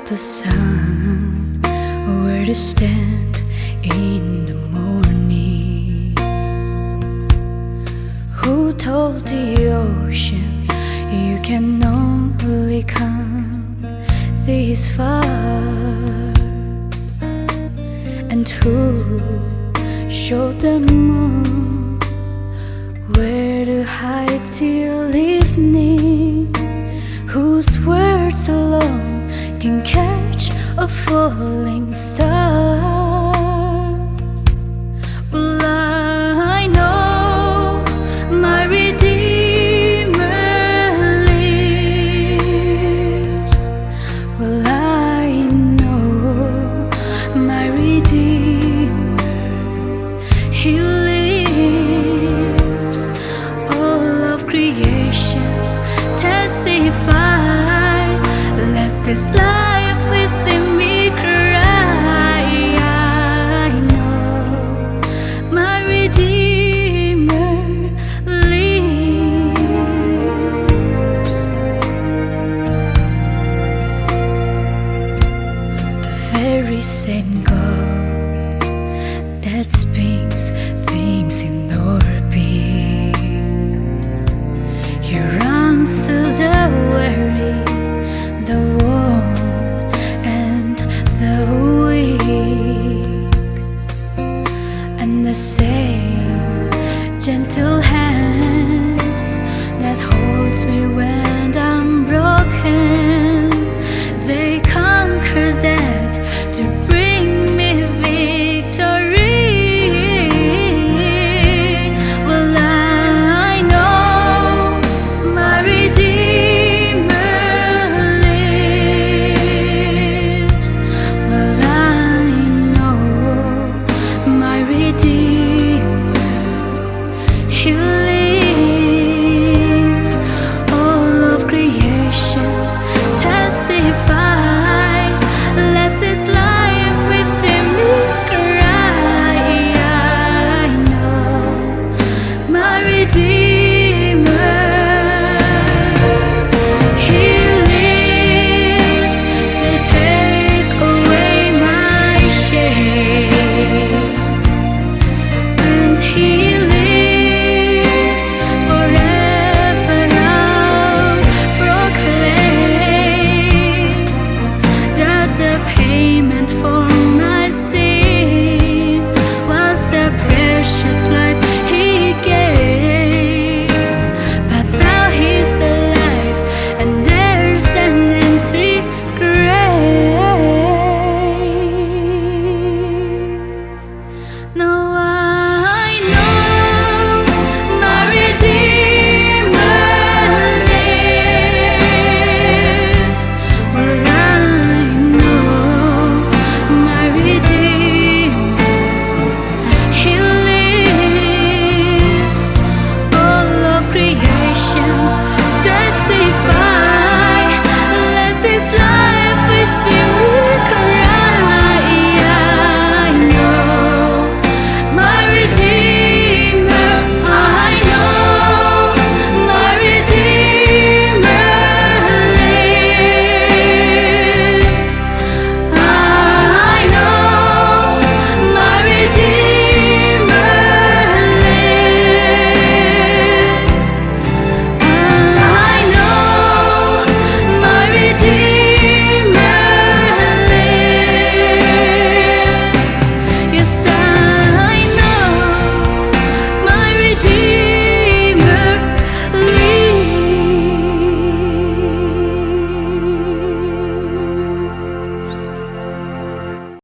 the sun, where to stand in the morning. Who told the ocean you can only come this far? And who showed the moon where to hide till evening? Whose words alone can catch a falling star? Well, I know my Redeemer lives. Well, I know my Redeemer, He lives. All of creation testify. Let this life within me cry. I know my Redeemer lives. The very same God that speaks things in orbit, He runs to the weary, the worn and the weak, and the same gentle hands that holds me when I'm broken. They conquer death to bring me victory. Well, I know my Redeemer lives. Well, I know my Redeemer, He lives. All of creation testify. Let this life within me cry. I know my Redeemer, He lives to take away my shame, and He lives forever. I'll proclaim that the payment for my sin was the precious life